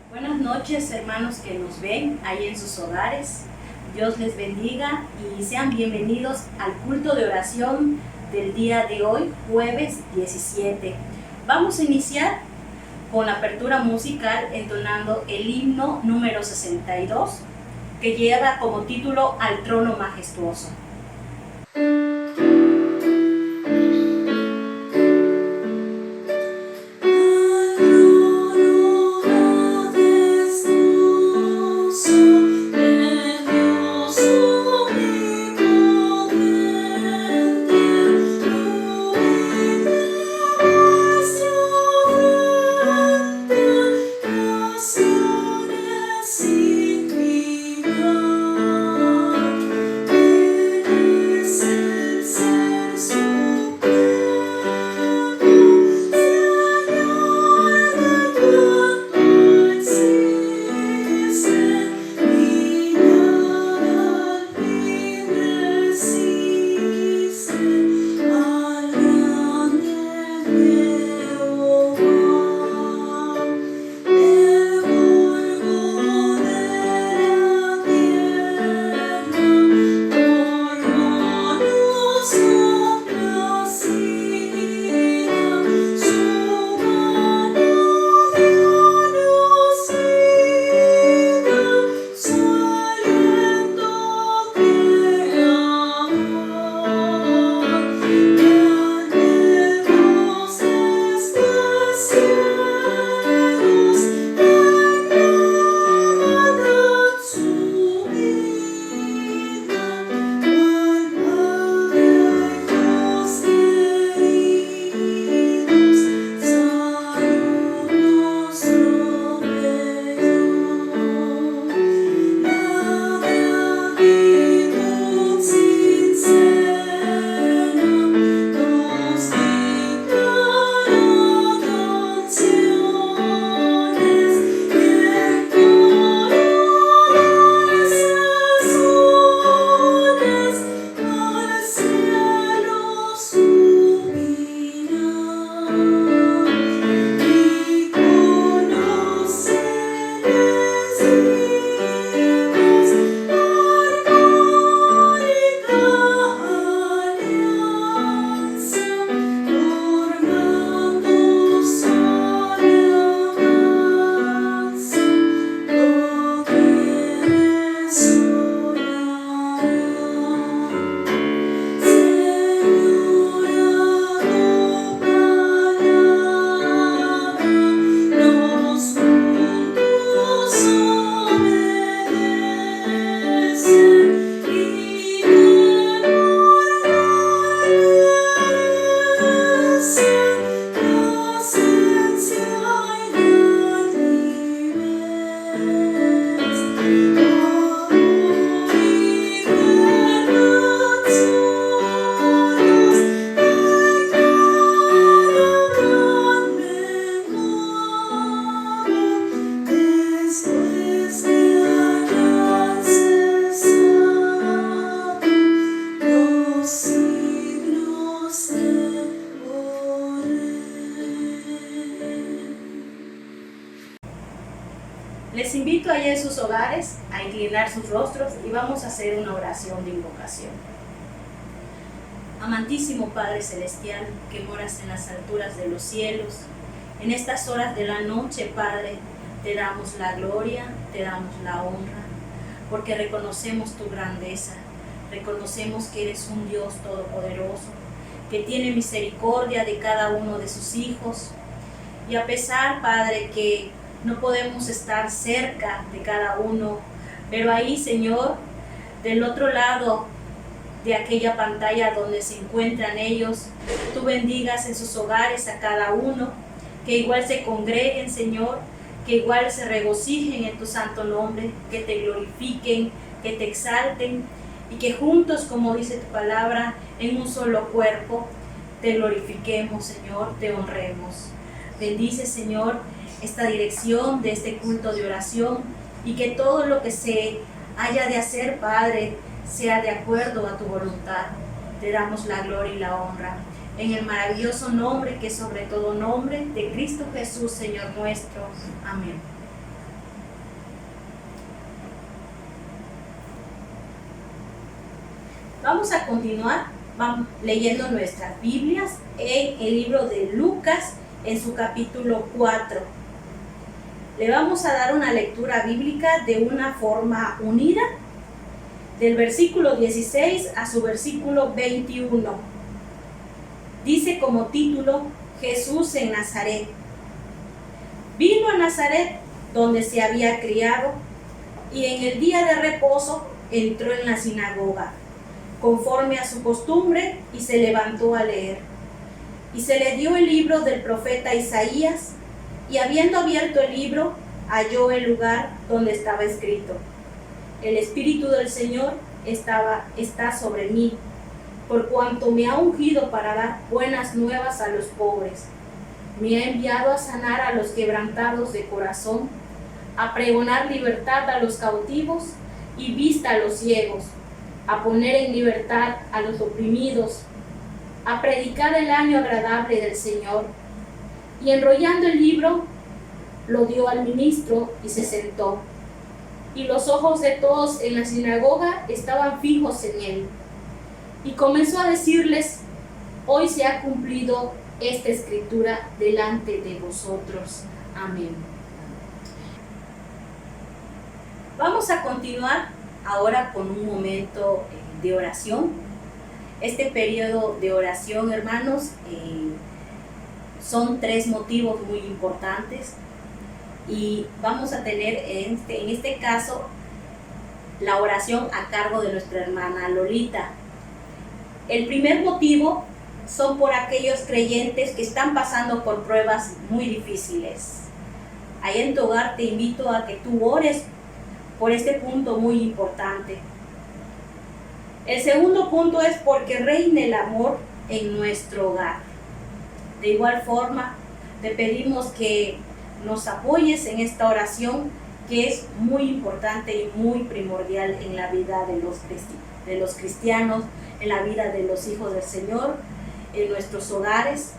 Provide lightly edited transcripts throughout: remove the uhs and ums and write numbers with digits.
Buenas noches, hermanos que nos ven ahí en sus hogares. Dios les bendiga y sean bienvenidos al culto de oración del día de hoy, jueves 17. Vamos a iniciar con la apertura musical entonando el himno número 62, que lleva como título Al trono majestuoso. Les invito allá en sus hogares a inclinar sus rostros y vamos a hacer una oración de invocación. Amantísimo Padre Celestial, que moras en las alturas de los cielos, en estas horas de la noche, Padre, te damos la gloria, te damos la honra, porque reconocemos tu grandeza, reconocemos que eres un Dios todopoderoso, que tiene misericordia de cada uno de sus hijos, y a pesar, Padre, que no podemos estar cerca de cada uno, pero ahí, Señor, del otro lado de aquella pantalla donde se encuentran ellos, tú bendigas en sus hogares a cada uno, que igual se congreguen, Señor, que igual se regocijen en tu santo nombre, que te glorifiquen, que te exalten y que juntos, como dice tu palabra, en un solo cuerpo, te glorifiquemos, Señor, te honremos. Bendice, Señor, esta dirección de este culto de oración y que todo lo que se haya de hacer, Padre, sea de acuerdo a tu voluntad. Te damos la gloria y la honra. En el maravilloso nombre que sobre todo nombre de Cristo Jesús, Señor nuestro. Amén. Vamos a continuar leyendo nuestras Biblias en el libro de Lucas, en su capítulo 4. Le vamos a dar una lectura bíblica de una forma unida, del versículo 16 a su versículo 21. Dice como título, Jesús en Nazaret. Vino a Nazaret, donde se había criado, y en el día de reposo entró en la sinagoga, conforme a su costumbre, y se levantó a leer. Y se le dio el libro del profeta Isaías, y habiendo abierto el libro, halló el lugar donde estaba escrito: El Espíritu del Señor está sobre mí, por cuanto me ha ungido para dar buenas nuevas a los pobres. Me ha enviado a sanar a los quebrantados de corazón, a pregonar libertad a los cautivos y vista a los ciegos, a poner en libertad a los oprimidos, a predicar el año agradable del Señor. Y enrollando el libro, lo dio al ministro y se sentó. Y los ojos de todos en la sinagoga estaban fijos en él. Y comenzó a decirles: Hoy se ha cumplido esta escritura delante de vosotros. Amén. Vamos a continuar ahora con un momento de oración. Este periodo de oración, hermanos, son 3 motivos muy importantes, y vamos a tener en este caso la oración a cargo de nuestra hermana Lolita. El primer motivo son por aquellos creyentes que están pasando por pruebas muy difíciles. Ahí en tu hogar te invito a que tú ores por este punto muy importante. El segundo punto es porque reine el amor en nuestro hogar. De igual forma, te pedimos que nos apoyes en esta oración, que es muy importante y muy primordial en la vida de los cristianos, en la vida de los hijos del Señor, en nuestros hogares.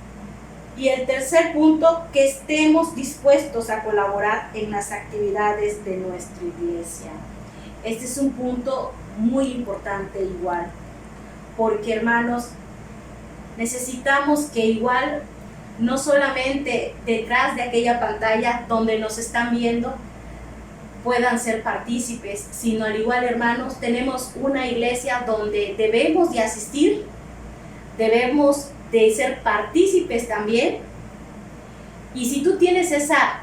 Y el tercer punto, que estemos dispuestos a colaborar en las actividades de nuestra iglesia. Este es un punto muy importante igual, porque hermanos, necesitamos que igual, no solamente detrás de aquella pantalla donde nos están viendo, puedan ser partícipes, sino al igual, hermanos, tenemos una iglesia donde debemos de asistir, debemos de ser partícipes también. Y si tú tienes esa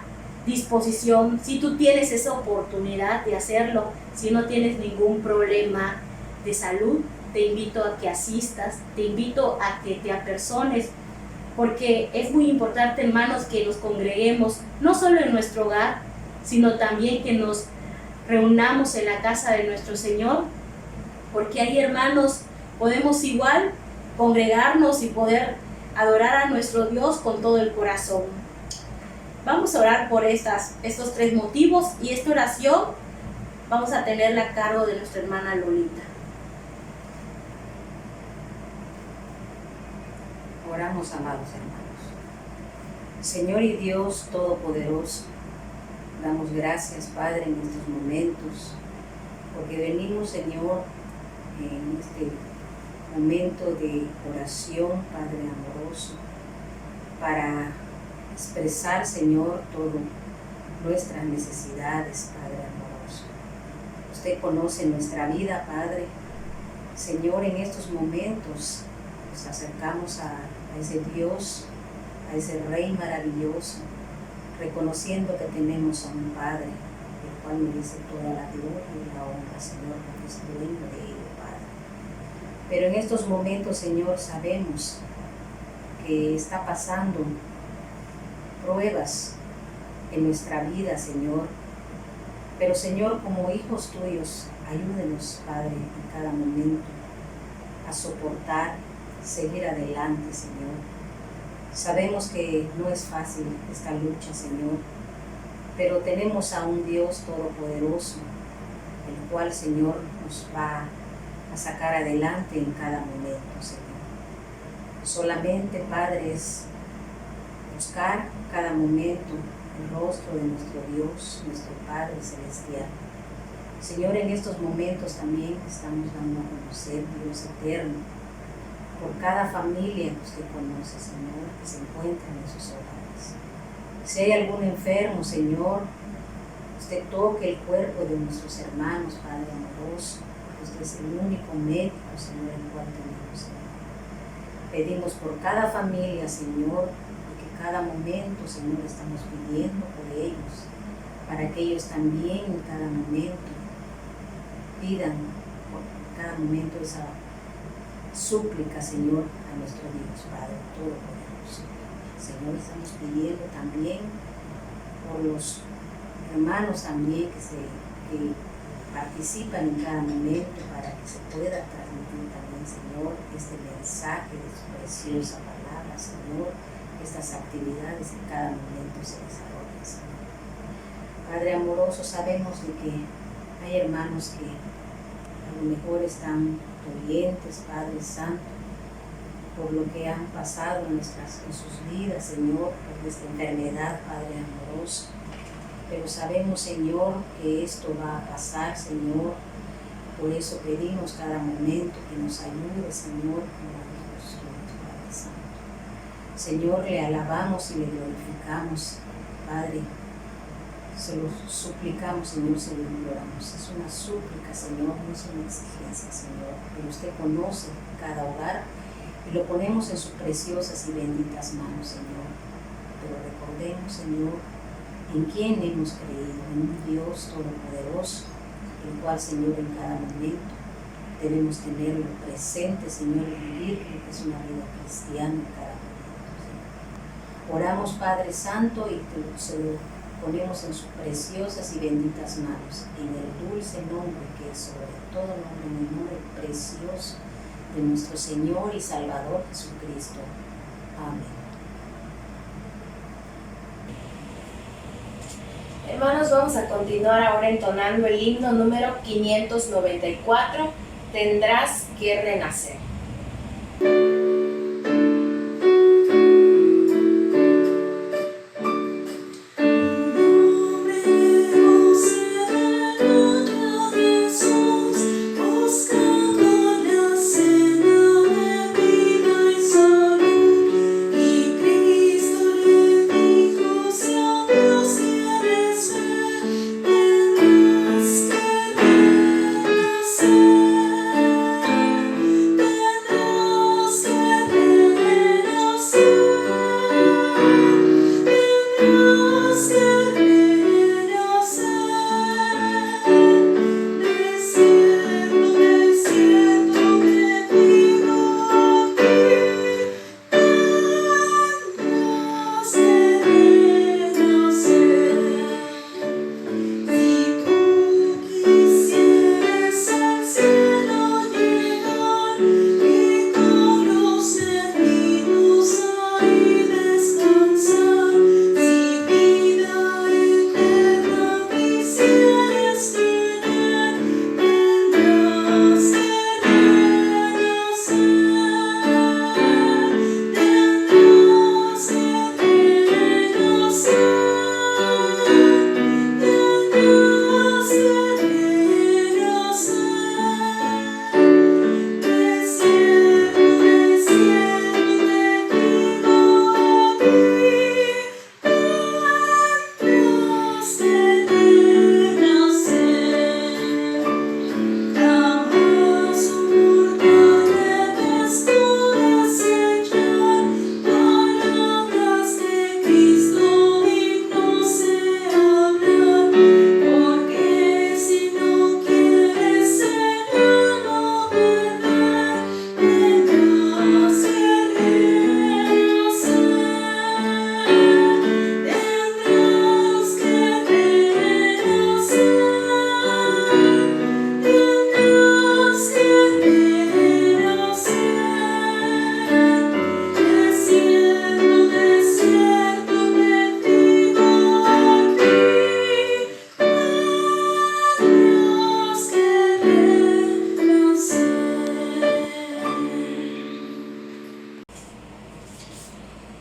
disposición, si tú tienes esa oportunidad de hacerlo, si no tienes ningún problema de salud, te invito a que asistas, te invito a que te apersones, porque es muy importante, hermanos, que nos congreguemos, no solo en nuestro hogar, sino también que nos reunamos en la casa de nuestro Señor, porque ahí, hermanos, podemos igual congregarnos y poder adorar a nuestro Dios con todo el corazón. Vamos a orar por estos 3 motivos, y esta oración vamos a tenerla a cargo de nuestra hermana Lolita. Oramos, amados hermanos. Señor y Dios Todopoderoso, damos gracias, Padre, en estos momentos, porque venimos, Señor, en este momento de oración, Padre amoroso, para expresar, Señor, todas nuestras necesidades, Padre amoroso. Usted conoce nuestra vida, Padre. Señor, en estos momentos nos acercamos a ese Dios, a ese Rey maravilloso, reconociendo que tenemos a un Padre, el cual merece toda la gloria y la honra, Señor, porque es dueño de ello, Padre. Pero en estos momentos, Señor, sabemos que está pasando pruebas en nuestra vida, Señor. Pero, Señor, como hijos tuyos, ayúdenos, Padre, en cada momento a soportar, seguir adelante, Señor. Sabemos que no es fácil esta lucha, Señor, pero tenemos a un Dios todopoderoso, el cual, Señor, nos va a sacar adelante en cada momento, Señor. Solamente, Padre, es buscar cada momento el rostro de nuestro Dios, nuestro Padre Celestial, Señor, en estos momentos también estamos dando a conocer, Dios eterno, por cada familia que usted conoce, Señor, que se encuentra en sus hogares. Si hay algún enfermo, Señor, usted toque el cuerpo de nuestros hermanos, Padre amoroso, porque usted es el único médico, Señor, el cual tenemos, Señor. Pedimos por cada familia, Señor, y que cada momento, Señor, estamos pidiendo por ellos, para que ellos también en cada momento pidan por cada momento esa súplica, Señor, a nuestro Dios, Padre Todopoderoso. Señor, estamos pidiendo también por los hermanos también que participan en cada momento para que se pueda transmitir también, Señor, este mensaje de su preciosa palabra, Señor, estas actividades en cada momento se desarrollan, Señor. Padre amoroso, sabemos de que hay hermanos que a lo mejor están dolientes, Padre Santo, por lo que han pasado en sus vidas, Señor, por esta enfermedad, Padre amoroso. Pero sabemos, Señor, que esto va a pasar, Señor. Por eso pedimos cada momento que nos ayude, Señor, como hijos tuyos, Padre Santo. Señor, le alabamos y le glorificamos, Padre. Se lo suplicamos, Señor, se lo imploramos. Es una súplica, Señor, no es una exigencia, Señor. Pero usted conoce cada hogar y lo ponemos en sus preciosas y benditas manos, Señor. Pero recordemos, Señor, en quién hemos creído, en un Dios todopoderoso, el cual, Señor, en cada momento debemos tenerlo presente, Señor, y vivir lo que es una vida cristiana en cada momento, Señor. Oramos, Padre Santo, y se lo ponemos en sus preciosas y benditas manos, en el dulce nombre que es sobre todo nombre, en el nombre precioso de nuestro Señor y Salvador Jesucristo. Amén. Hermanos, vamos a continuar ahora entonando el himno número 594, Tendrás que renacer.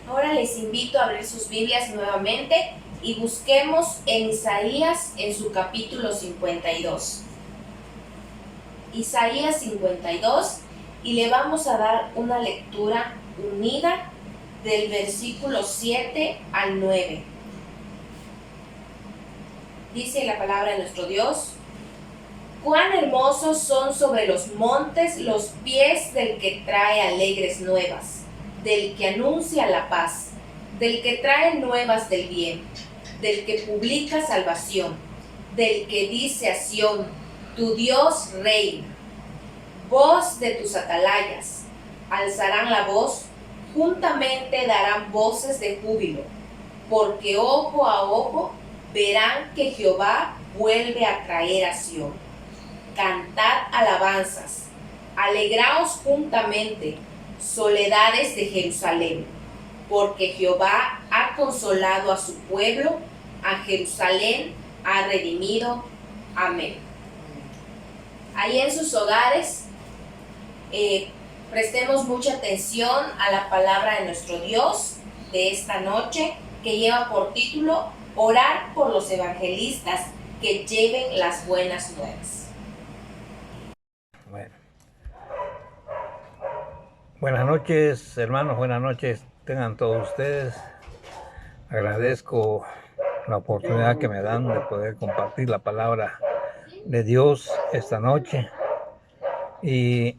Ahora les invito a abrir sus Biblias nuevamente y busquemos en Isaías en su capítulo 52. Isaías 52, y le vamos a dar una lectura unida del versículo 7 al 9. Dice la palabra de nuestro Dios: cuán hermosos son sobre los montes los pies del que trae alegres nuevas, del que anuncia la paz, del que trae nuevas del bien, del que publica salvación, del que dice a Sión: tu Dios reina. Voz de tus atalayas, alzarán la voz, juntamente darán voces de júbilo, porque ojo a ojo verán que Jehová vuelve a traer a Sión. Cantad alabanzas, alegraos juntamente, soledades de Jerusalén, porque Jehová ha consolado a su pueblo, a Jerusalén ha redimido. Amén. Ahí en sus hogares, prestemos mucha atención a la palabra de nuestro Dios de esta noche, que lleva por título: orar por los evangelistas que lleven las buenas nuevas. Bueno. Buenas noches, hermanos, buenas noches tengan todos ustedes. Agradezco la oportunidad que me dan de poder compartir la palabra de Dios esta noche. Y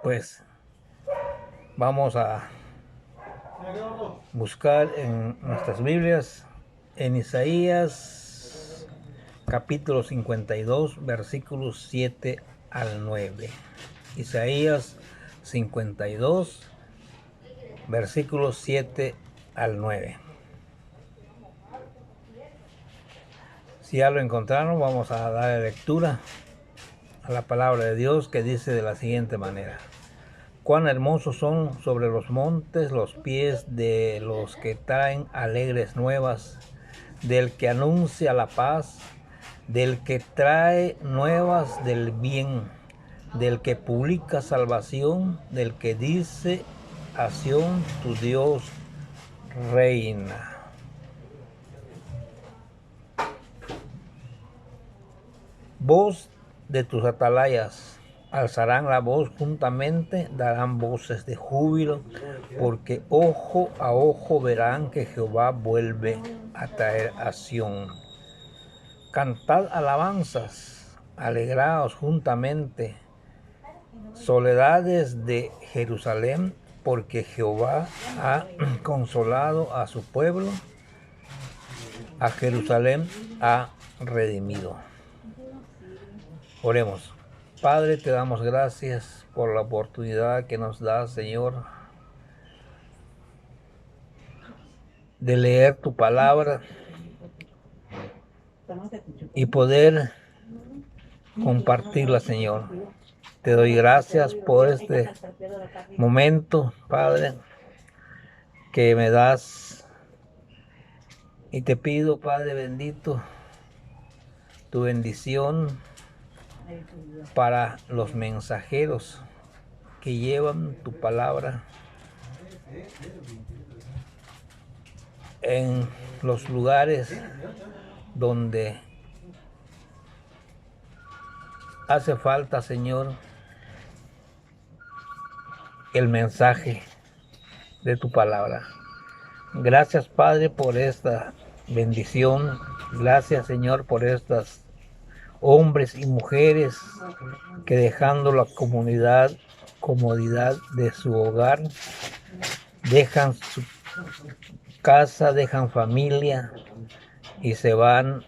pues vamos a buscar en nuestras Biblias, en Isaías capítulo 52, versículos 7 al 9. Isaías 52, versículos 7 al 9. Si ya lo encontraron, vamos a dar lectura a la palabra de Dios, que dice de la siguiente manera: cuán hermosos son sobre los montes los pies de los que traen alegres nuevas, del que anuncia la paz, del que trae nuevas del bien, del que publica salvación, del que dice a Sión: tu Dios reina. Voz de tus atalayas, alzarán la voz juntamente, darán voces de júbilo, porque ojo a ojo verán que Jehová vuelve a traer a Sión. Cantad alabanzas, alegraos juntamente, soledades de Jerusalén, porque Jehová ha consolado a su pueblo, a Jerusalén ha redimido. Oremos. Padre, te damos gracias por la oportunidad que nos das, Señor, de leer tu palabra y poder compartirla, Señor. Te doy gracias por este momento, Padre, que me das, y te pido, Padre bendito, tu bendición para los mensajeros que llevan tu palabra en los lugares donde hace falta, Señor, el mensaje de tu palabra. Gracias, Padre, por esta bendición. Gracias, Señor, por estas hombres y mujeres que, dejando la comodidad de su hogar, dejan su casa, dejan familia y se van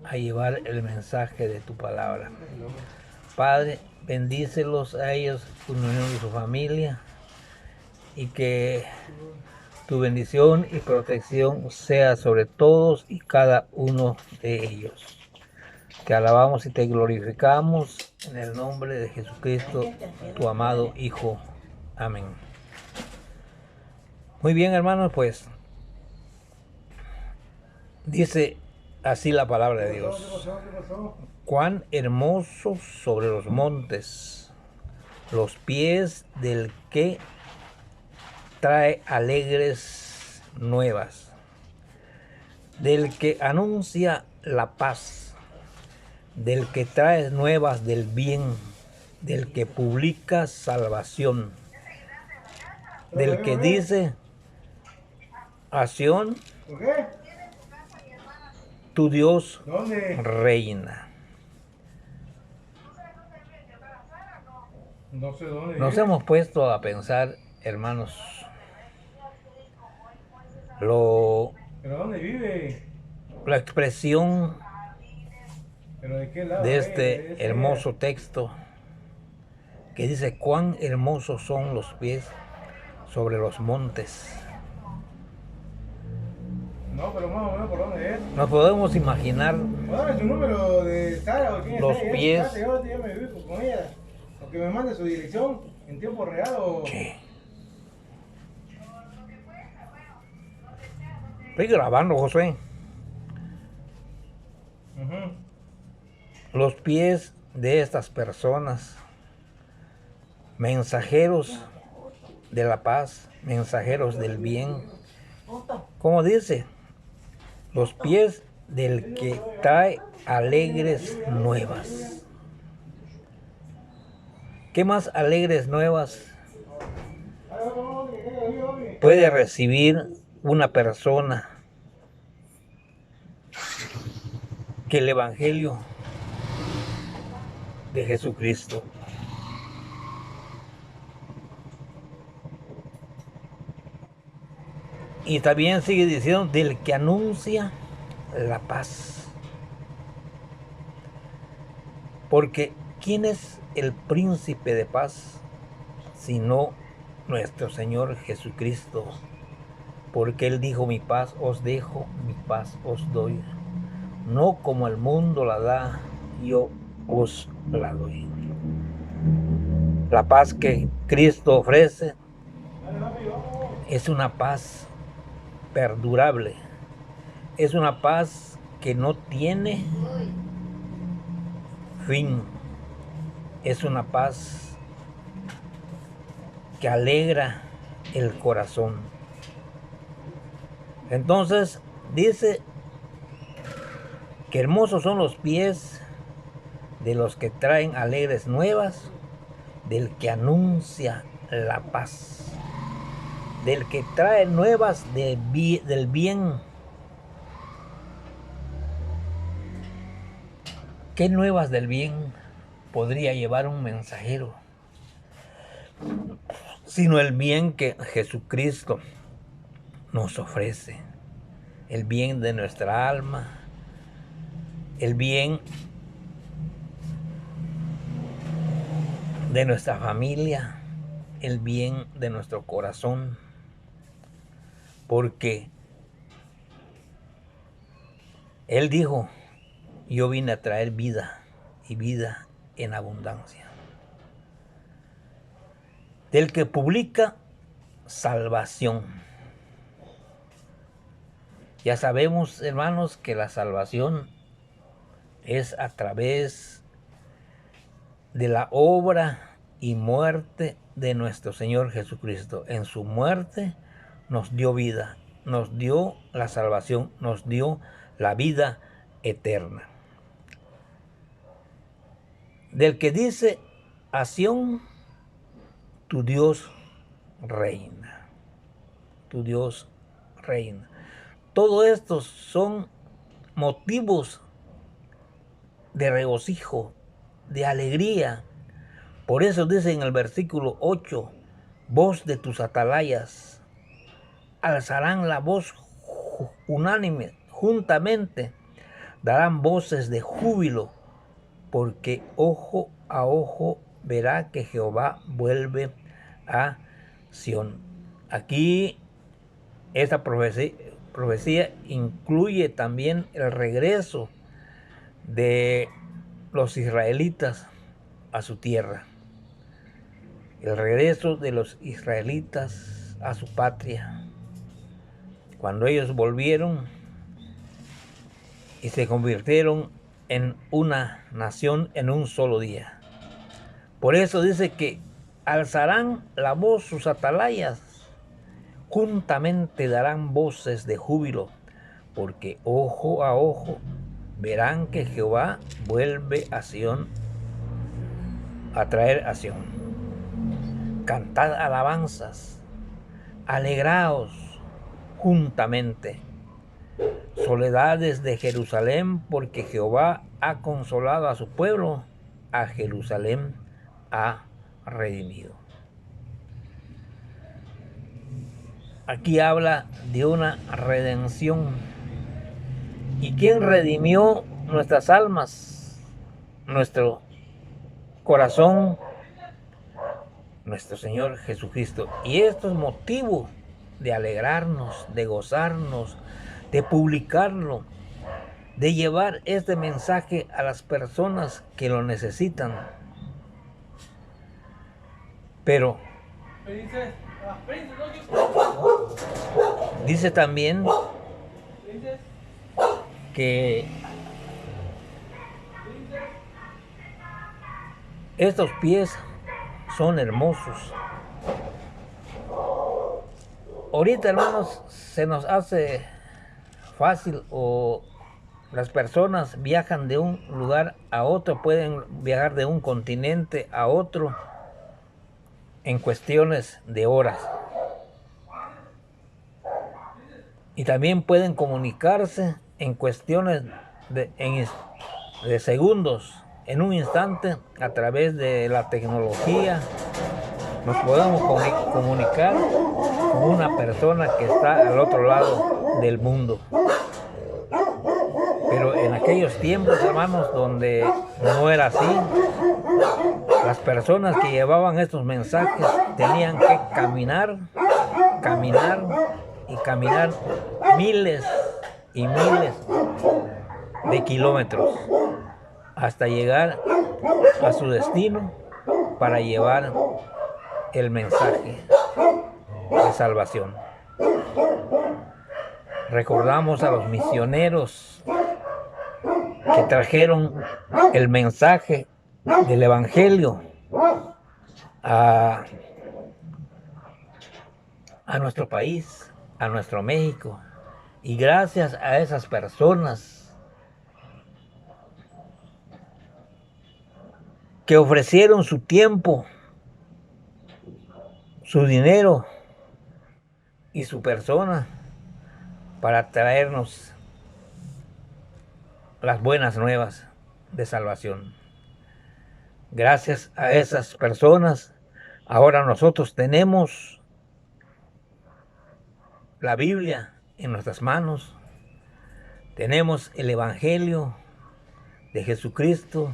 a llevar el mensaje de tu palabra. Padre, bendícelos a ellos con unión de su familia, y que tu bendición y protección sea sobre todos y cada uno de ellos. Te alabamos y te glorificamos en el nombre de Jesucristo, tu amado Hijo. Amén. Muy bien, hermanos, pues dice así la palabra de Dios: cuán hermosos sobre los montes los pies del que trae alegres nuevas, del que anuncia la paz, del que trae nuevas del bien, del que publica salvación, del que dice a Sión, tu Dios reina. Nos hemos puesto a pensar, hermanos, ¿Pero dónde vive? la expresión ¿Pero de qué lado? de este hermoso texto que dice cuán hermosos son los pies sobre los montes. No, pero más o menos por dónde es. Nos podemos imaginar Dame su número de Sara o quién los está ahí, pies. Yo ya me ubico con ella. O que me mande su dirección en tiempo real o... ¿Qué? Estoy grabando, José. Los pies de estas personas, mensajeros de la paz, mensajeros del bien. Como dice, los pies del que trae alegres nuevas. ¿Qué más alegres nuevas puede recibir una persona que el Evangelio de Jesucristo? Y también sigue diciendo del que anuncia la paz. Porque ¿quién es el príncipe de paz sino nuestro Señor Jesucristo? Porque Él dijo, mi paz os dejo, mi paz os doy. No como el mundo la da, yo os la doy. La paz que Cristo ofrece es una paz perdurable. Es una paz que no tiene fin. Es una paz que alegra el corazón. Entonces dice que hermosos son los pies de los que traen alegres nuevas, del que anuncia la paz, del que trae nuevas del bien. ¿Qué nuevas del bien podría llevar un mensajero? Sino el bien que Jesucristo nos ofrece, el bien de nuestra alma, el bien de nuestra familia, el bien de nuestro corazón, porque Él dijo, yo vine a traer vida y vida en abundancia. Del que publica salvación. Ya sabemos, hermanos, que la salvación es a través de la obra y muerte de nuestro Señor Jesucristo. En su muerte nos dio vida, nos dio la salvación, nos dio la vida eterna. Del que dice a Sión, tu Dios reina, tu Dios reina. Todo esto son motivos de regocijo, de alegría. Por eso dice en el versículo 8, voz de tus atalayas, alzarán la voz unánime, juntamente, darán voces de júbilo, porque ojo a ojo verá que Jehová vuelve a Sión. Aquí esta profecía incluye también el regreso de los israelitas a su tierra. El regreso de los israelitas a su patria. Cuando ellos volvieron y se convirtieron en una nación en un solo día. Por eso dice que alzarán la voz sus atalayas juntamente darán voces de júbilo, porque ojo a ojo verán que Jehová vuelve a Sión, a traer a Sión. Cantad alabanzas, alegraos juntamente, soledades de Jerusalén, porque Jehová ha consolado a su pueblo, a Jerusalén ha redimido. Aquí habla de una redención. ¿Y quién redimió nuestras almas? Nuestro corazón, nuestro Señor Jesucristo. Y esto es motivo de alegrarnos, de gozarnos, de publicarlo, de llevar este mensaje a las personas que lo necesitan. Pero dice también que estos pies son hermosos. Ahorita, hermanos, se nos hace fácil, o las personas viajan de un lugar a otro, pueden viajar de un continente a otro en cuestiones de horas. Y también pueden comunicarse en cuestiones de segundos, en un instante, a través de la tecnología. Nos podemos comunicar con una persona que está al otro lado del mundo. Pero en aquellos tiempos, hermanos, donde no era así, las personas que llevaban estos mensajes tenían que caminar y caminar miles y miles de kilómetros hasta llegar a su destino para llevar el mensaje de salvación. Recordamos a los misioneros que trajeron el mensaje del Evangelio a nuestro país, a nuestro México. Y gracias a esas personas que ofrecieron su tiempo, su dinero y su persona para traernos las buenas nuevas de salvación. Gracias a esas personas, ahora nosotros tenemos la Biblia en nuestras manos, tenemos el Evangelio de Jesucristo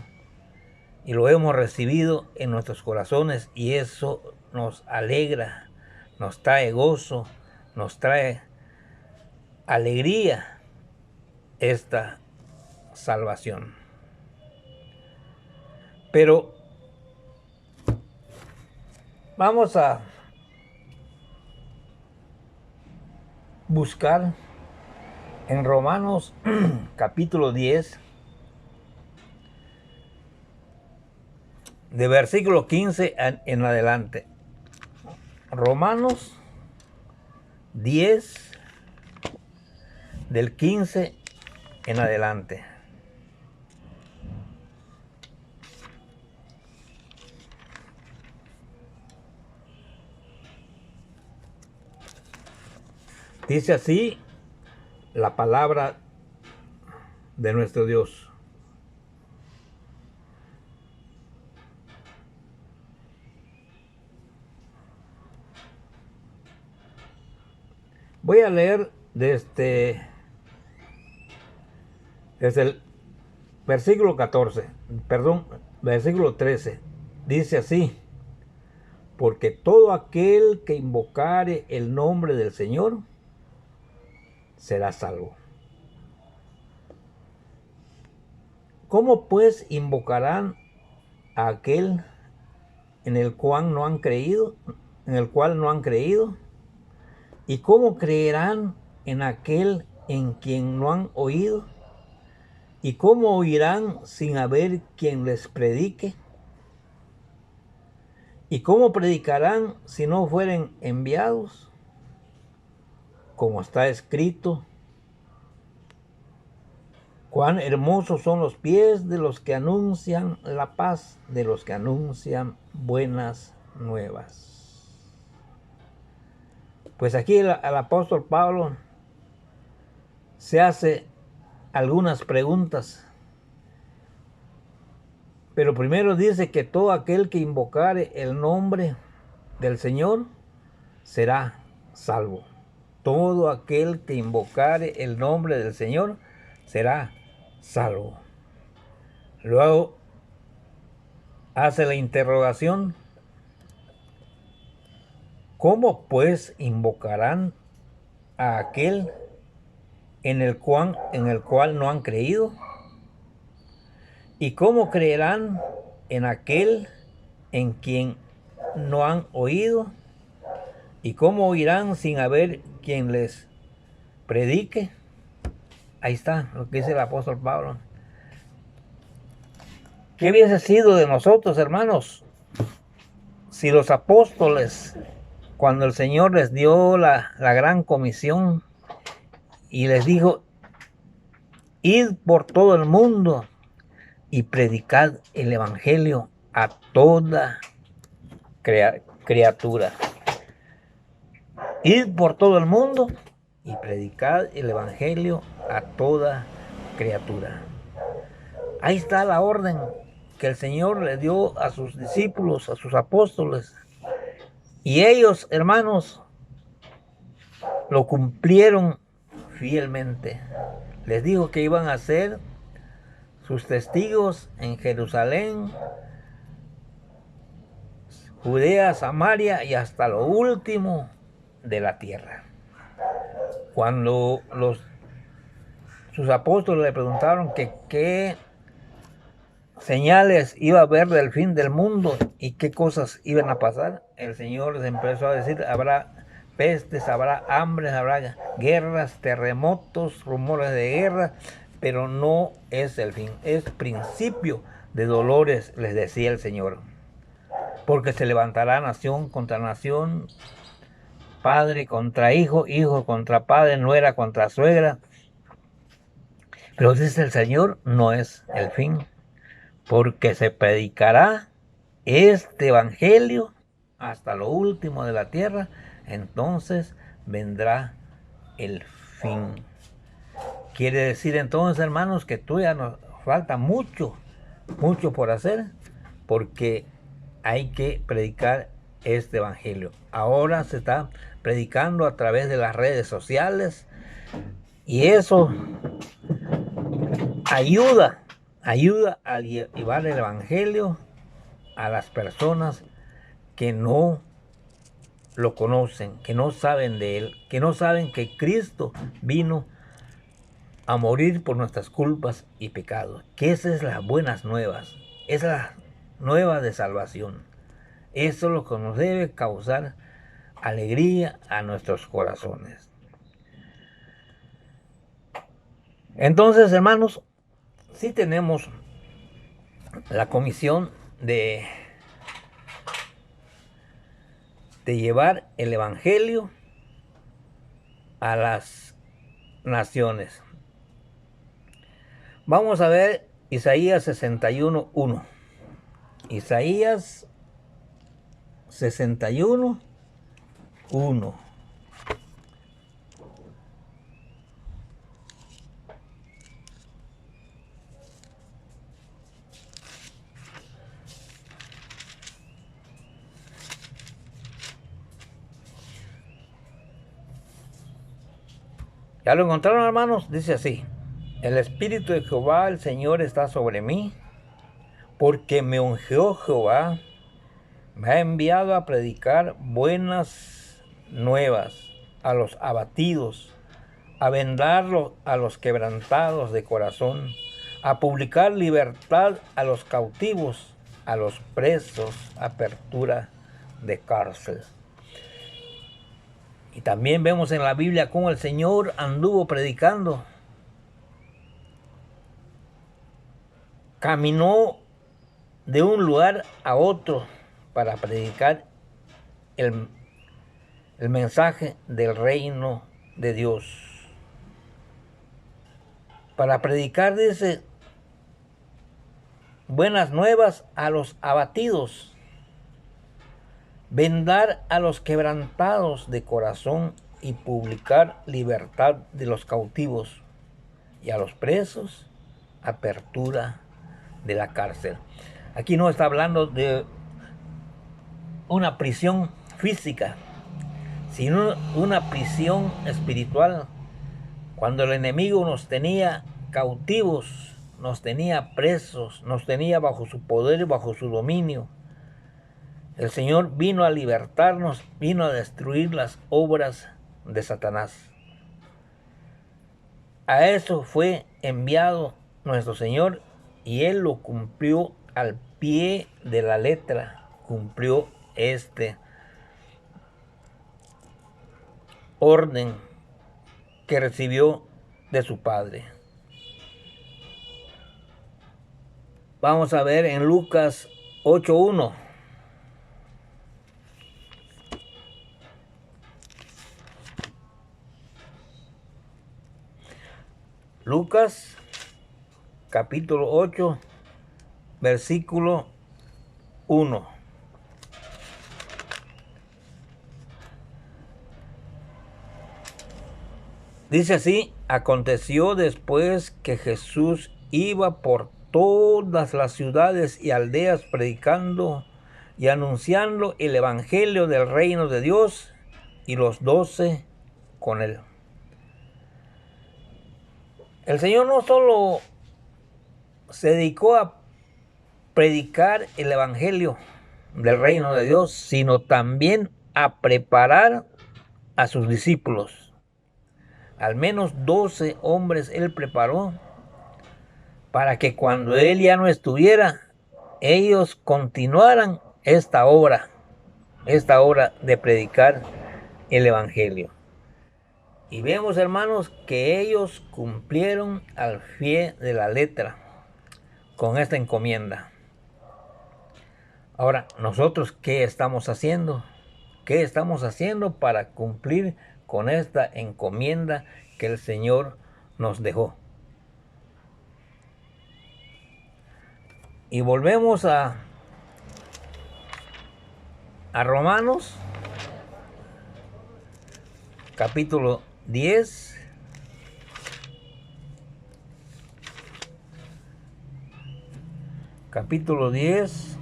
y lo hemos recibido en nuestros corazones, y eso nos alegra, nos trae gozo, nos trae alegría esta salvación. Pero vamos a buscar en Romanos capítulo 10, de versículo 15 en adelante. Romanos 10, del 15 en adelante. Dice así la palabra de nuestro Dios. Voy a leer desde el versículo 14, versículo 13. Dice así: porque todo aquel que invocare el nombre del Señor será salvo. ¿Cómo pues invocarán a aquel en el cual no han creído? ¿Y cómo creerán en aquel en quien no han oído? ¿Y cómo oirán sin haber quien les predique? ¿Y cómo predicarán si no fueren enviados? como está escrito: cuán hermosos son los pies de los que anuncian la paz, de los que anuncian buenas nuevas. Pues aquí el apóstol Pablo se hace algunas preguntas, pero primero dice que todo aquel que invocare el nombre del Señor será salvo. Todo aquel que invocare el nombre del Señor será salvo. Luego hace la interrogación: ¿cómo pues invocarán a aquel en el cual no han creído? ¿Y cómo creerán en aquel en quien no han oído? ¿Y cómo oirán sin haber quien les predique? Ahí está lo que dice el apóstol Pablo. ¿Qué hubiese sido de nosotros, hermanos, si los apóstoles, cuando el Señor les dio la gran comisión y les dijo: id por todo el mundo y predicad el evangelio a toda criatura? Id por todo el mundo y predicad el evangelio a toda criatura. Ahí está la orden que el Señor le dio a sus discípulos, a sus apóstoles. Y ellos, hermanos, lo cumplieron fielmente. Les dijo que iban a ser sus testigos en Jerusalén, Judea, Samaria y hasta lo último de la tierra. Cuando sus apóstoles le preguntaron que qué señales iba a haber del fin del mundo y qué cosas iban a pasar, el Señor les empezó a decir: habrá pestes, habrá hambres, habrá guerras, terremotos, rumores de guerra, pero no es el fin, es principio de dolores, les decía el Señor. Porque se levantará nación contra nación, padre contra hijo, hijo contra padre, nuera contra suegra. Pero dice el Señor, no es el fin, porque se predicará este evangelio hasta lo último de la tierra, entonces vendrá el fin. Quiere decir entonces, hermanos, que todavía nos falta mucho por hacer, porque hay que predicar este evangelio. Ahora se está predicando a través de las redes sociales y eso ayuda a llevar el evangelio a las personas que no lo conocen, que no saben de él, que no saben que Cristo vino a morir por nuestras culpas y pecados, que esas es las buenas nuevas, es la nueva de salvación. Eso es lo que nos debe causar alegría a nuestros corazones. Entonces, hermanos, sí tenemos la comisión de llevar el evangelio a las naciones. Vamos a ver Isaías 61:1. Isaías 61:1. ¿Ya lo encontraron, hermanos? Dice así: el Espíritu de Jehová, el Señor, está sobre mí, porque me ungió Jehová, me ha enviado a predicar buenas nuevas a los abatidos, a vendar a los quebrantados de corazón, a publicar libertad a los cautivos, a los presos, apertura de cárcel. Y también vemos en la Biblia cómo el Señor anduvo predicando. Caminó de un lugar a otro para predicar el mensaje del reino de Dios. Para predicar, dice, buenas nuevas a los abatidos, vendar a los quebrantados de corazón y publicar libertad de los cautivos y a los presos apertura de la cárcel. Aquí no está hablando de una prisión física, sino una prisión espiritual. Cuando el enemigo nos tenía cautivos, nos tenía presos, nos tenía bajo su poder y bajo su dominio, el Señor vino a libertarnos, vino a destruir las obras de Satanás. A eso fue enviado nuestro Señor y Él lo cumplió al pie de la letra, cumplió este orden que recibió de su Padre. Vamos a ver en Lucas 8:1. Lucas capítulo 8, versículo 1. Dice así: aconteció después que Jesús iba por todas las ciudades y aldeas predicando y anunciando el evangelio del reino de Dios, y los 12 con él. El Señor no solo se dedicó a predicar el evangelio del reino de Dios, sino también a preparar a sus discípulos. Al menos 12 hombres Él preparó para que cuando Él ya no estuviera, ellos continuaran esta obra de predicar el evangelio. Y vemos, hermanos, que ellos cumplieron al pie de la letra con esta encomienda. Ahora, nosotros, ¿qué estamos haciendo? ¿Qué estamos haciendo para cumplir con esta encomienda que el Señor nos dejó? Y volvemos a Romanos, capítulo 10. Capítulo 10.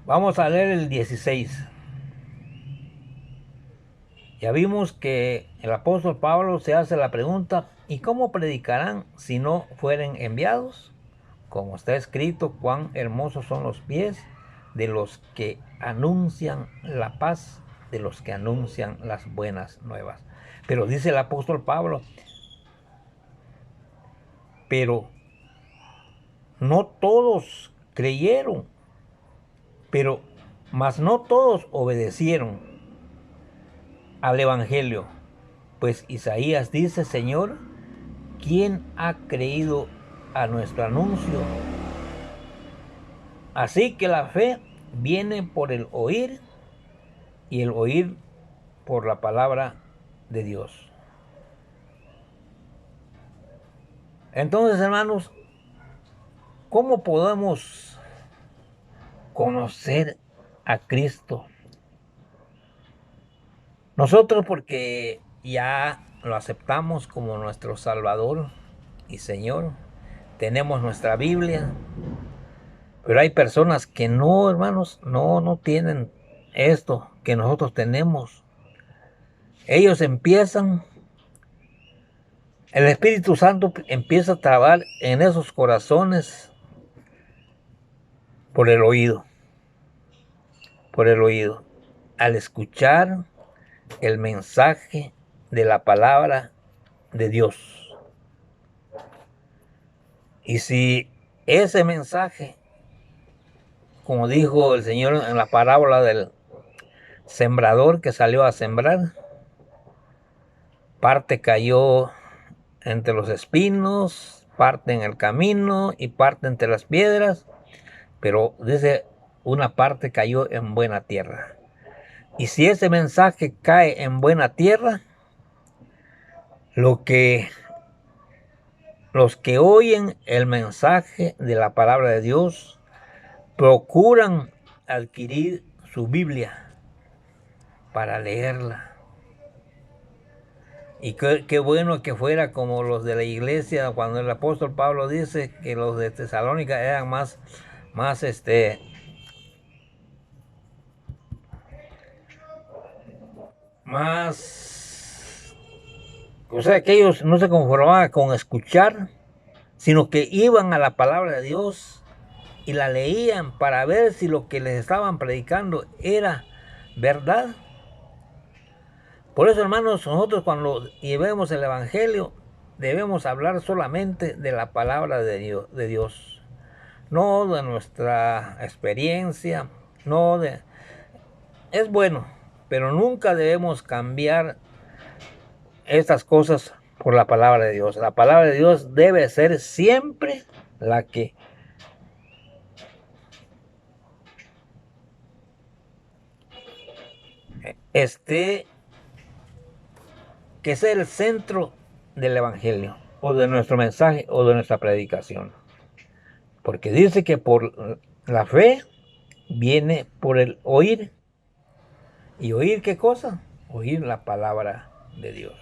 Vamos a leer el 16. Ya vimos que el apóstol Pablo se hace la pregunta: ¿y cómo predicarán si no fueren enviados? Como está escrito, cuán hermosos son los pies de los que anuncian la paz, de los que anuncian las buenas nuevas. Pero dice el apóstol Pablo, pero no todos creyeron, mas no todos obedecieron al evangelio. Pues Isaías dice: Señor, ¿quién ha creído a nuestro anuncio? Así que la fe viene por el oír, y el oír por la palabra de Dios. Entonces, hermanos, ¿cómo podemos conocer a Cristo? Nosotros, porque ya lo aceptamos como nuestro Salvador y Señor, tenemos nuestra Biblia, pero hay personas que no, hermanos, no tienen esto que nosotros tenemos. Ellos empiezan, el Espíritu Santo empieza a trabajar en esos corazones por el oído, al escuchar el mensaje de la palabra de Dios. Y si ese mensaje, como dijo el Señor en la parábola del sembrador que salió a sembrar, parte cayó entre los espinos, parte en el camino y parte entre las piedras, pero dice una parte cayó en buena tierra. Y si ese mensaje cae en buena tierra, los que oyen el mensaje de la palabra de Dios procuran adquirir su Biblia para leerla. Y qué bueno que fuera como los de la iglesia, cuando el apóstol Pablo dice que los de Tesalónica eran más o sea, que ellos no se conformaban con escuchar, sino que iban a la palabra de Dios y la leían para ver si lo que les estaban predicando era verdad. Por eso, hermanos, nosotros cuando llevemos el evangelio debemos hablar solamente de la palabra de Dios, no de nuestra experiencia, es bueno, pero nunca debemos cambiar estas cosas por la palabra de Dios. La palabra de Dios debe ser siempre la que que sea el centro del evangelio, o de nuestro mensaje, o de nuestra predicación. Porque dice que por la fe viene por el oír. ¿Y oír qué cosa? Oír la palabra de Dios.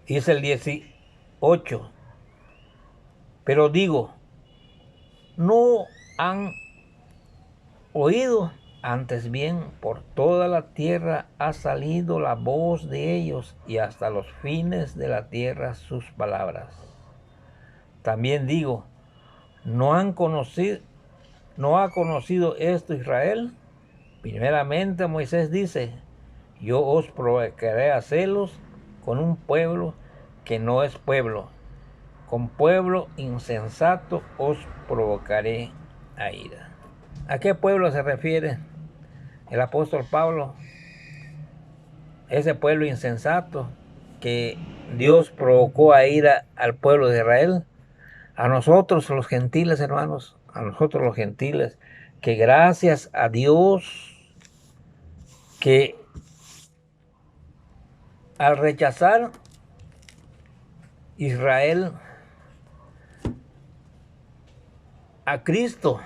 Dice el 18. Pero digo, no han oído, antes bien por toda la tierra ha salido la voz de ellos, y hasta los fines de la tierra sus palabras. También digo, ¿no ha conocido esto Israel? Primeramente Moisés dice, yo os provocaré a celos con un pueblo que no es pueblo, con pueblo insensato os provocaré a ira. ¿A qué pueblo se refiere el apóstol Pablo? Ese pueblo insensato que Dios provocó a ira al pueblo de Israel. A nosotros los gentiles, hermanos, a nosotros los gentiles, que gracias a Dios, que al rechazar Israel a Cristo,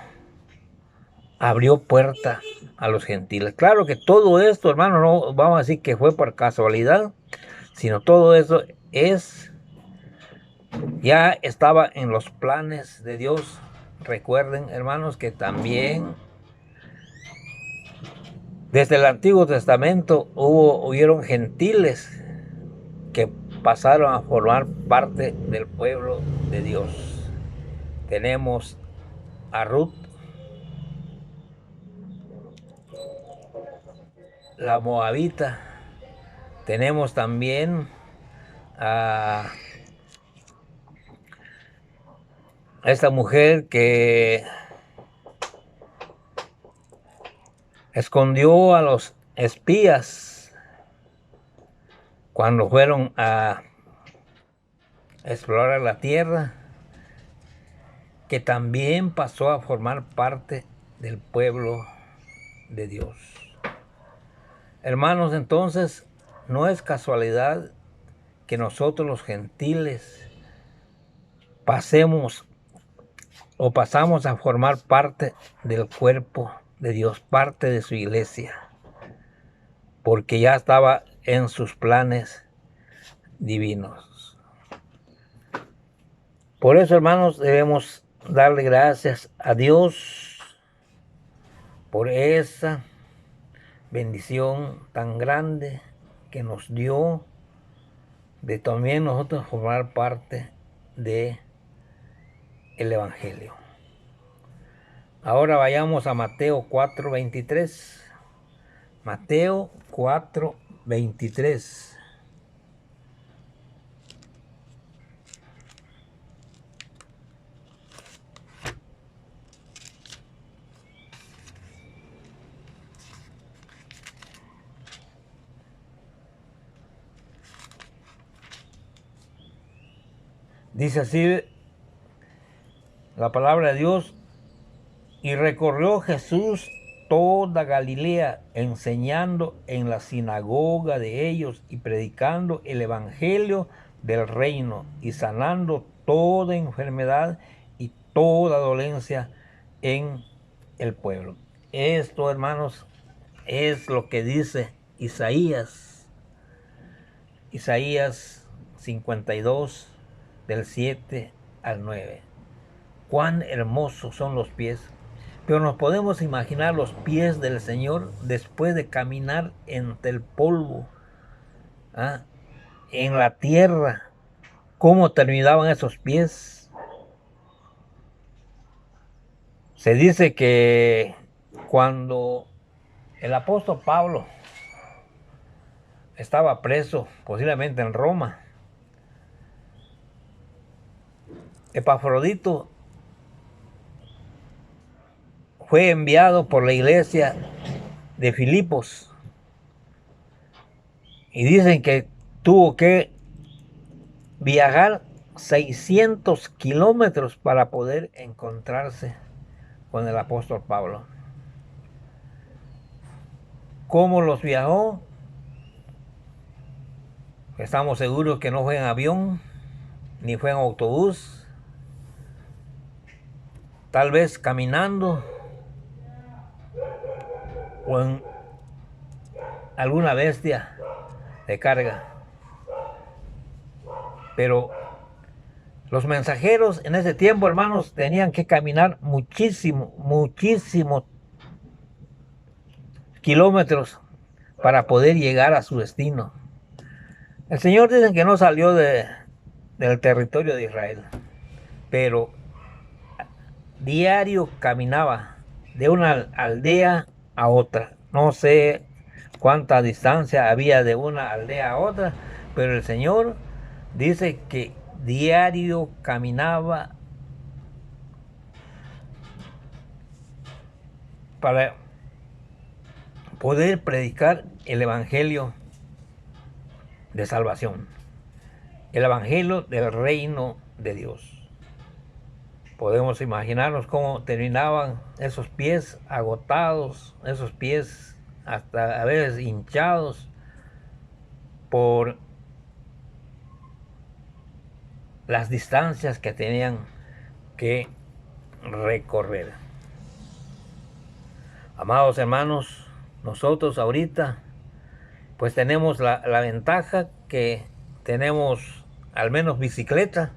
abrió puerta a los gentiles. Claro que todo esto, hermano, no vamos a decir que fue por casualidad, sino todo eso ya estaba en los planes de Dios. Recuerden, hermanos, que también desde el Antiguo Testamento hubieron gentiles que pasaron a formar parte del pueblo de Dios. Tenemos a Ruth, la moabita. Tenemos también a esta mujer que escondió a los espías cuando fueron a explorar la tierra, que también pasó a formar parte del pueblo de Dios. Hermanos, entonces, no es casualidad que nosotros los gentiles pasamos a formar parte del cuerpo de Dios, parte de su iglesia, porque ya estaba en sus planes divinos. Por eso, hermanos, debemos darle gracias a Dios por esa bendición tan grande que nos dio de también nosotros formar parte de el evangelio. Ahora vayamos a Mateo 4:23. Mateo 4:23. Dice así la palabra de Dios: Y recorrió Jesús toda Galilea, enseñando en la sinagoga de ellos y predicando el evangelio del reino y sanando toda enfermedad y toda dolencia en el pueblo. Esto, hermanos, es lo que dice Isaías 52, del 7 al 9. Cuán hermosos son los pies. Pero nos podemos imaginar los pies del Señor después de caminar entre el polvo, en la tierra. ¿Cómo terminaban esos pies? Se dice que cuando el apóstol Pablo estaba preso, posiblemente en Roma, Epafrodito fue enviado por la iglesia de Filipos y dicen que tuvo que viajar 600 kilómetros para poder encontrarse con el apóstol Pablo. ¿Cómo los viajó? Estamos seguros que no fue en avión, ni fue en autobús, tal vez caminando o en alguna bestia de carga. Pero los mensajeros en ese tiempo, hermanos, tenían que caminar muchísimos kilómetros para poder llegar a su destino. El Señor dicen que no salió del territorio de Israel, pero diario caminaba de una aldea a otra. No sé cuánta distancia había de una aldea a otra, pero el Señor dice que diario caminaba para poder predicar el evangelio de salvación, el evangelio del reino de Dios. Podemos imaginarnos cómo terminaban esos pies agotados, esos pies hasta a veces hinchados por las distancias que tenían que recorrer. Amados hermanos, nosotros ahorita pues tenemos la ventaja que tenemos al menos bicicleta,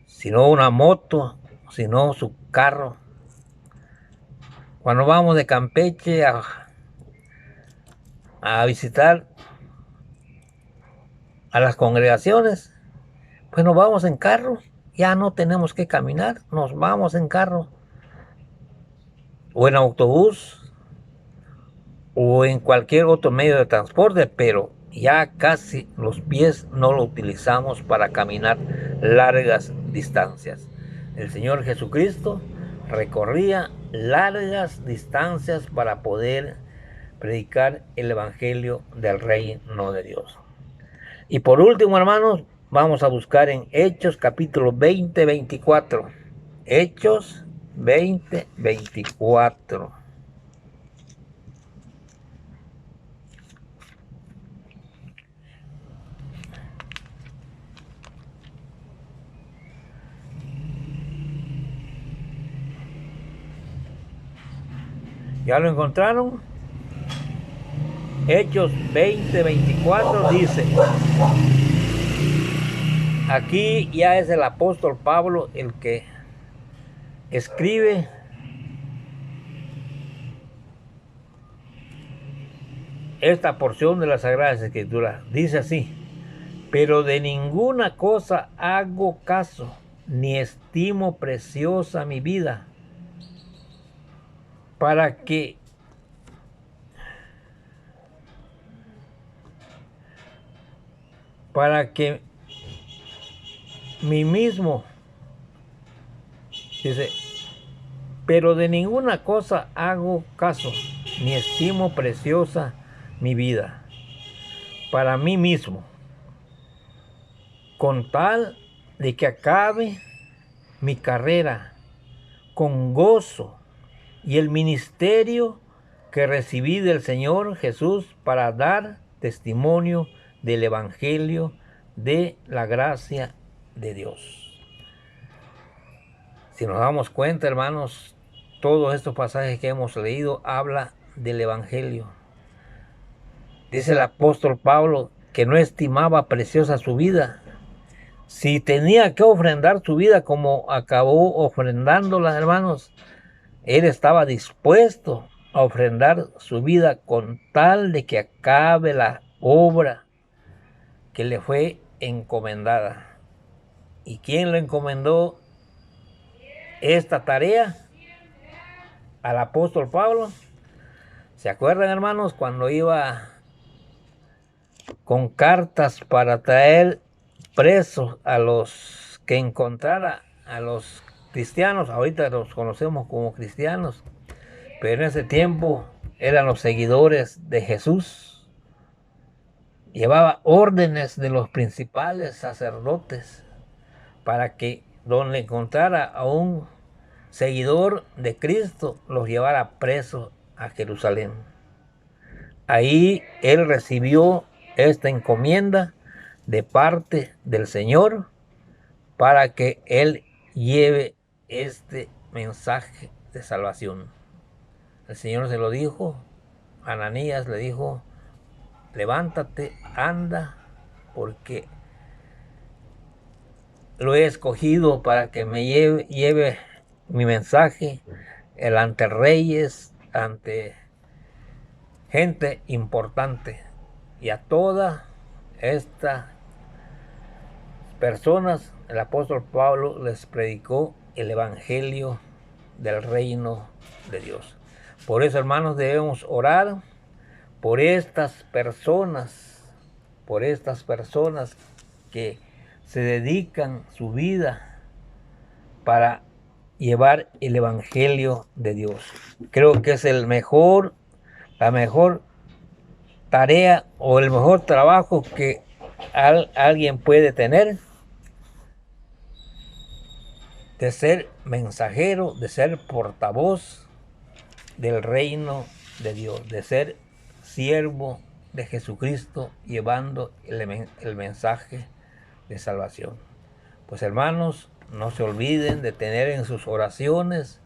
si no una moto, si no su carro. Cuando vamos de Campeche a visitar a las congregaciones, pues nos vamos en carro, ya no tenemos que caminar, nos vamos en carro o en autobús o en cualquier otro medio de transporte, pero ya casi los pies no lo utilizamos para caminar largas distancias. El Señor Jesucristo recorría largas distancias para poder predicar el evangelio del reino de Dios. Y por último, hermanos, vamos a buscar en Hechos capítulo 20, 24. Hechos 20, 24. ¿Ya lo encontraron? Hechos 20, 24 dice, aquí ya es el apóstol Pablo el que escribe esta porción de las Sagradas Escrituras. Dice así: pero de ninguna cosa hago caso, ni estimo preciosa mi vida, para que mí mismo, dice, pero de ninguna cosa hago caso, ni estimo preciosa mi vida, para mí mismo, con tal de que acabe mi carrera con gozo y el ministerio que recibí del Señor Jesús para dar testimonio del Evangelio de la gracia de Dios. Si nos damos cuenta, hermanos, todos estos pasajes que hemos leído habla del Evangelio. Dice el apóstol Pablo que no estimaba preciosa su vida. Si tenía que ofrendar su vida como acabó ofrendándola, hermanos, él estaba dispuesto a ofrendar su vida con tal de que acabe la obra que le fue encomendada. ¿Y quién le encomendó esta tarea? Al apóstol Pablo. ¿Se acuerdan, hermanos, cuando iba con cartas para traer presos a los que encontrara, a los cristianos? Ahorita los conocemos como cristianos, pero en ese tiempo eran los seguidores de Jesús. Llevaba órdenes de los principales sacerdotes para que donde encontrara a un seguidor de Cristo, los llevara presos a Jerusalén. Ahí él recibió esta encomienda de parte del Señor para que él lleve este mensaje de salvación. El Señor se lo dijo, Ananías le dijo: levántate, anda, porque lo he escogido para que me lleve mi mensaje ante reyes, ante gente importante, y a todas estas personas el apóstol Pablo les predicó el evangelio del reino de Dios. Por eso, hermanos, debemos orar por estas personas que se dedican su vida para llevar el evangelio de Dios. Creo que es la mejor tarea o el mejor trabajo que alguien puede tener, de ser mensajero, de ser portavoz del reino de Dios, de ser siervo de Jesucristo, llevando el mensaje de salvación. Pues, hermanos, no se olviden de tener en sus oraciones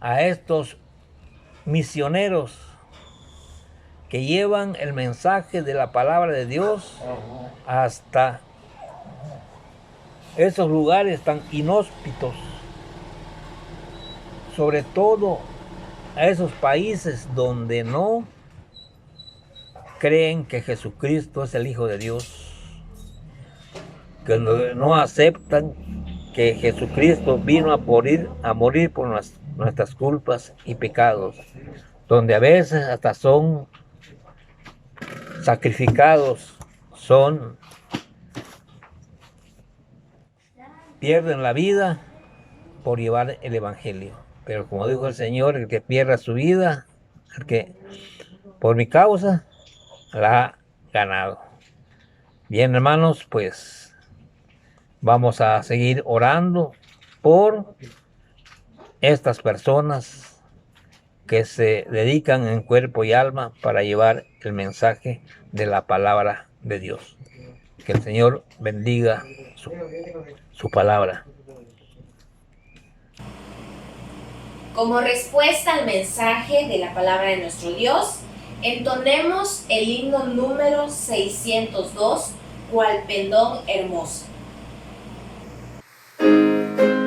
a estos misioneros que llevan el mensaje de la palabra de Dios hasta esos lugares tan inhóspitos, sobre todo a esos países donde no creen que Jesucristo es el Hijo de Dios, que no aceptan que Jesucristo vino a morir por nuestras culpas y pecados, donde a veces hasta son sacrificados, pierden la vida por llevar el evangelio. Pero como dijo el Señor, el que pierda su vida, el que por mi causa la ha ganado. Bien, hermanos, pues vamos a seguir orando por estas personas que se dedican en cuerpo y alma para llevar el mensaje de la palabra de Dios. Que el Señor bendiga su palabra. Como respuesta al mensaje de la palabra de nuestro Dios, entonemos el himno número 602, Cual pendón hermoso. Adelante,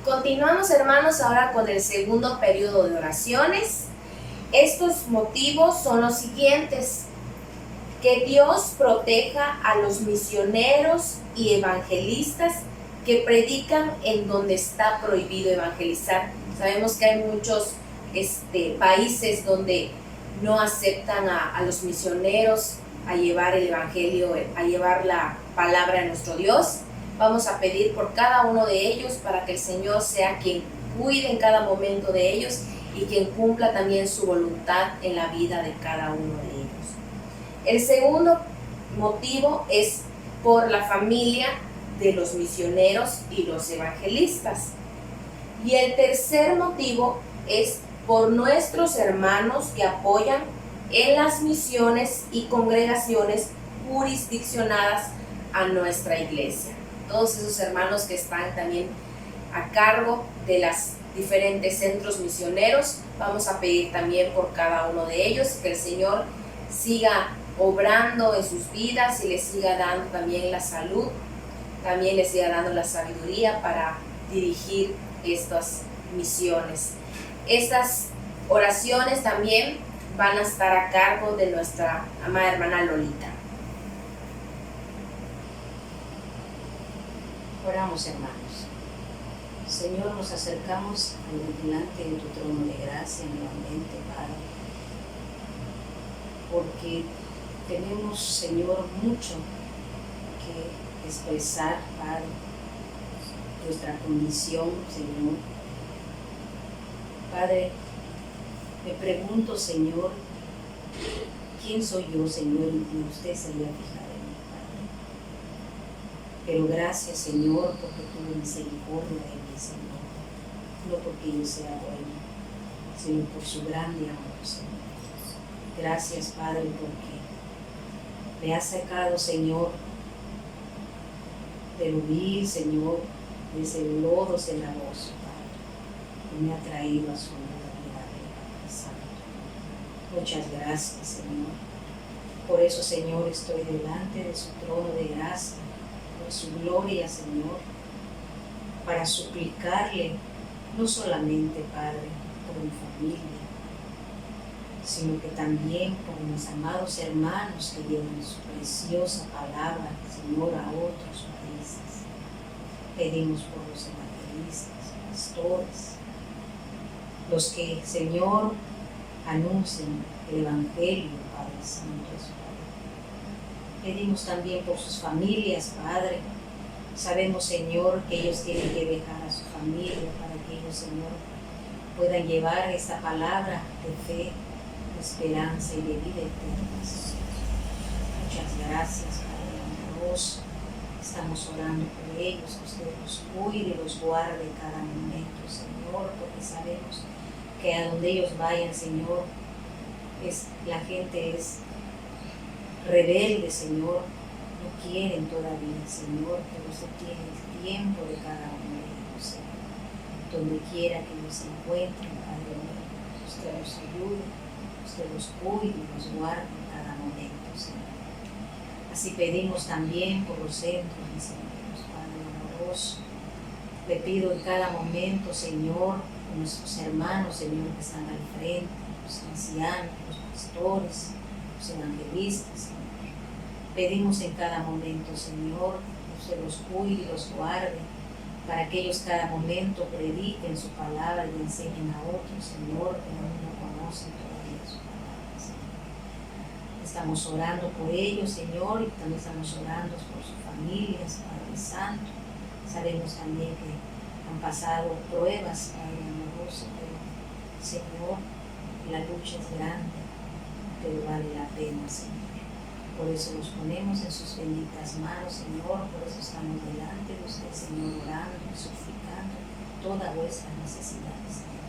Continuamos, hermanos, ahora con el segundo periodo de oraciones. Estos motivos son los siguientes: que Dios proteja a los misioneros y evangelistas que predican en donde está prohibido evangelizar. Sabemos que hay muchos países donde no aceptan a los misioneros a llevar el evangelio, a llevar la palabra de nuestro Dios. Vamos a pedir por cada uno de ellos para que el Señor sea quien cuide en cada momento de ellos y quien cumpla también su voluntad en la vida de cada uno de ellos. El segundo motivo es por la familia de los misioneros y los evangelistas. Y el tercer motivo es por nuestros hermanos que apoyan en las misiones y congregaciones jurisdiccionadas a nuestra iglesia. Todos esos hermanos que están también a cargo de los diferentes centros misioneros, vamos a pedir también por cada uno de ellos, que el Señor siga obrando en sus vidas y les siga dando también la salud, también les siga dando la sabiduría para dirigir estas misiones. Estas oraciones también van a estar a cargo de nuestra amada hermana Lolita. Oramos, hermanos. Señor, nos acercamos delante de tu trono de gracia nuevamente, Padre, porque tenemos, Señor, mucho que expresar, Padre, nuestra condición, Señor. Padre, me pregunto, Señor, ¿quién soy yo, Señor? Y usted se había fijado en mí, Padre. Pero gracias, Señor, porque tuve misericordia de mí, Señor. No porque yo sea bueno, sino por su grande amor, Señor. Gracias, Padre, porque me has sacado, Señor, del huir, Señor, de ese lodo cenagoso, Padre, y me ha traído a su amor, Padre Santo. Muchas gracias, Señor. Por eso, Señor, estoy delante de su trono de gracia, por su gloria, Señor, para suplicarle, no solamente, Padre, por mi familia, sino que también por mis amados hermanos que llevan su preciosa palabra, Señor, a otros países. Pedimos por los evangelistas, pastores, los que, Señor, anuncian el Evangelio, Padre Santo, Padre. Pedimos también por sus familias, Padre. Sabemos, Señor, que ellos tienen que dejar a su familia para que ellos, Señor, puedan llevar esta palabra de fe, de esperanza y de vida eterna. Muchas gracias, Padre amoroso. Estamos orando por ellos, que usted los cuide y los guarde cada momento, Señor, porque sabemos que a donde ellos vayan, Señor, la gente es rebelde, Señor, no quieren todavía, Señor, pero usted tiene el tiempo de cada uno de ellos, Señor. Donde quiera que ellos se encuentren, Padre mío, usted los ayude, usted los cuide y los guarde en cada momento, Señor. Así pedimos también por los centros misioneros, Padre amoroso. Le pido en cada momento, Señor, por nuestros hermanos, Señor, que están al frente, los ancianos, los pastores, los evangelistas, Señor. Pedimos en cada momento, Señor, que usted los cuide y los guarde, para que ellos cada momento prediquen su palabra y enseñen a otros, Señor, que aún no conocen todavía su palabra, Señor. Estamos orando por ellos, Señor, y también estamos orando por sus familias, Padre Santo. Sabemos también que han pasado pruebas, Padre amoroso, pero, Señor, la lucha es grande, pero vale la pena, Señor. Por eso nos ponemos en sus benditas manos, Señor, por eso estamos delante de usted, Señor, orando y suplicando todas vuestras necesidades, Señor.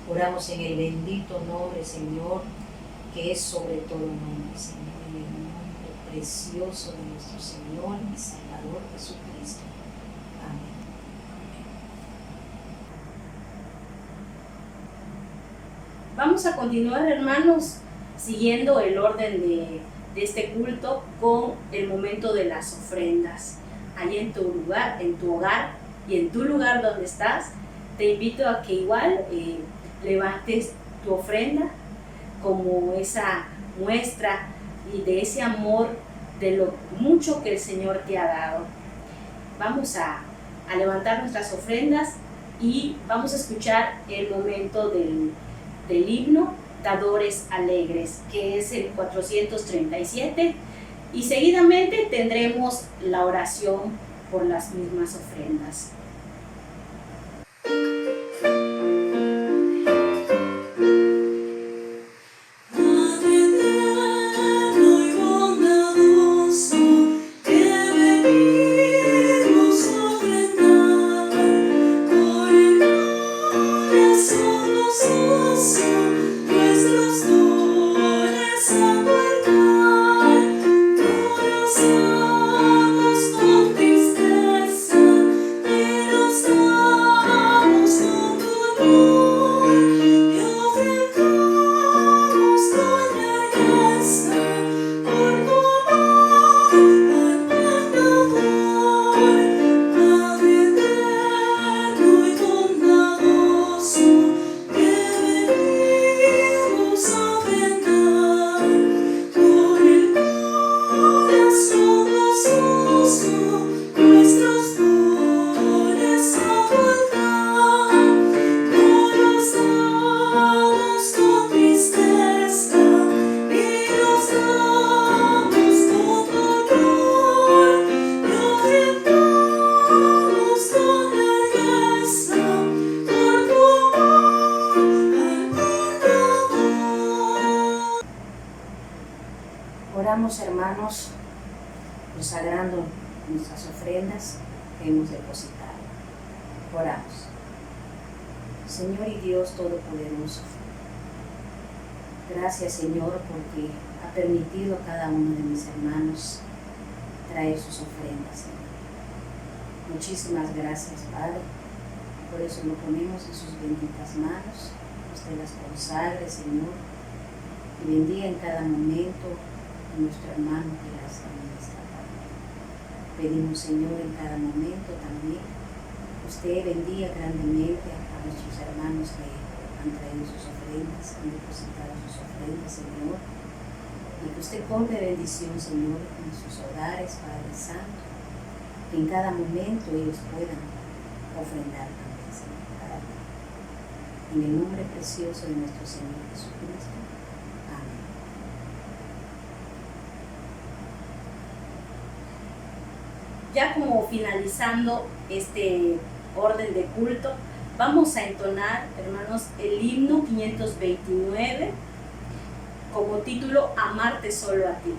Oramos en el bendito nombre, Señor, que es sobre todo nombre, Señor, en el nombre precioso de nuestro Señor y Salvador Jesucristo. Amén. Vamos a continuar, hermanos, siguiendo el orden de este culto con el momento de las ofrendas. Allí en tu lugar, en tu hogar y en tu lugar donde estás, te invito a que igual levantes tu ofrenda como esa muestra y de ese amor de lo mucho que el Señor te ha dado. Vamos a levantar nuestras ofrendas y vamos a escuchar el momento del himno Dadores Alegres, que es el 437, y seguidamente tendremos la oración por las mismas ofrendas. Oramos, hermanos, consagrando nuestras ofrendas que hemos depositado. Oramos. Señor y Dios Todopoderoso, gracias, Señor, porque ha permitido a cada uno de mis hermanos traer sus ofrendas, Señor. Muchísimas gracias, Padre. Por eso lo ponemos en sus benditas manos. Usted las consagre, Señor, y bendiga en cada momento a nuestro hermano que las administra, Padre. Pedimos, Señor, en cada momento también, usted bendiga grandemente a nuestros hermanos que han traído sus ofrendas, han depositado sus ofrendas, Señor, y que usted colme bendición, Señor, en sus hogares, Padre Santo, que en cada momento ellos puedan ofrendar también, Señor, cada día. En el nombre precioso de nuestro Señor Jesucristo. Amén. Ya como finalizando este orden de culto, vamos a entonar, hermanos, el himno 529 como título Amarte solo a ti.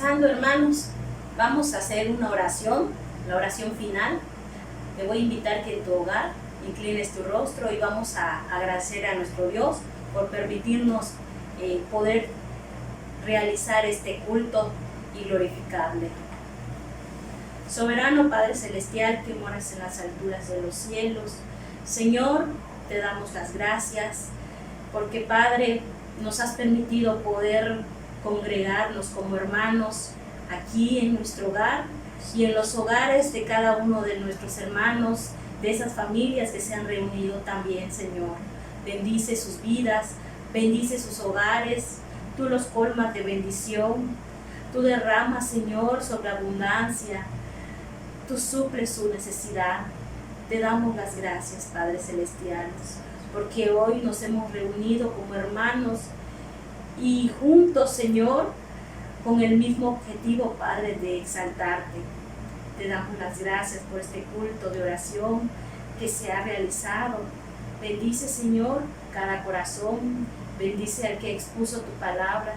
comenzando, hermanos, vamos a hacer una oración, la oración final. Te voy a invitar que en tu hogar inclines tu rostro y vamos a agradecer a nuestro Dios por permitirnos poder realizar este culto y glorificarle. Soberano Padre Celestial que moras en las alturas de los cielos, Señor, te damos las gracias porque, Padre, nos has permitido poder congregarnos como hermanos aquí en nuestro hogar y en los hogares de cada uno de nuestros hermanos, de esas familias que se han reunido también, Señor. Bendice sus vidas, bendice sus hogares, tú los colmas de bendición, tú derramas, Señor, sobre abundancia, tú suples su necesidad. Te damos las gracias, Padre Celestial, porque hoy nos hemos reunido como hermanos y juntos, Señor, con el mismo objetivo, Padre, de exaltarte. Te damos las gracias por este culto de oración que se ha realizado. Bendice, Señor, cada corazón, bendice al que expuso tu palabra.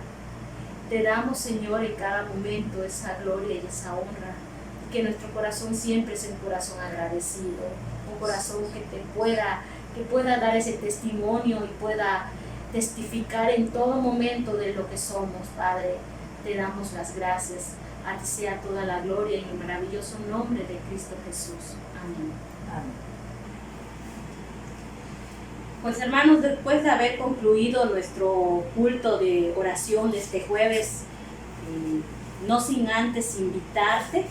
Te damos, Señor, en cada momento esa gloria y esa honra. Que nuestro corazón siempre sea un corazón agradecido, un corazón que pueda dar ese testimonio y pueda testificar en todo momento de lo que somos, Padre. Te damos las gracias. A ti sea toda la gloria en el maravilloso nombre de Cristo Jesús. Amén. Amén. Pues, hermanos, después de haber concluido nuestro culto de oración de este jueves, no sin antes invitarte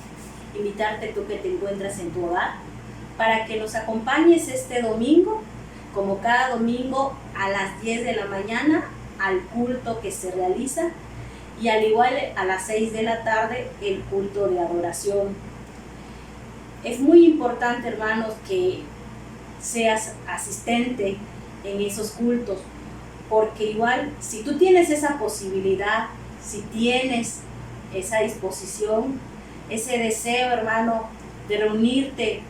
tú que te encuentras en tu hogar, para que nos acompañes este domingo, como cada domingo a las 10 de la mañana, al culto que se realiza, y al igual a las 6 de la tarde el culto de adoración. Es muy importante, hermanos, que seas asistente en esos cultos, porque igual si tú tienes esa posibilidad, si tienes esa disposición, ese deseo, hermano, de reunirte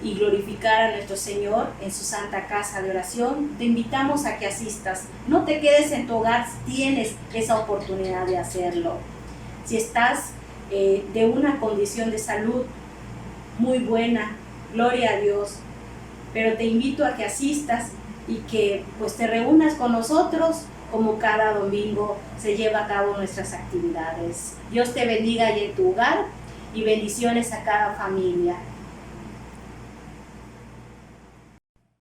y glorificar a nuestro Señor en su santa casa de oración, te invitamos a que asistas. No te quedes en tu hogar si tienes esa oportunidad de hacerlo. Si estás de una condición de salud muy buena, gloria a Dios, pero te invito a que asistas y que pues te reúnas con nosotros como cada domingo se lleva a cabo nuestras actividades. Dios te bendiga ahí en tu hogar y bendiciones a cada familia.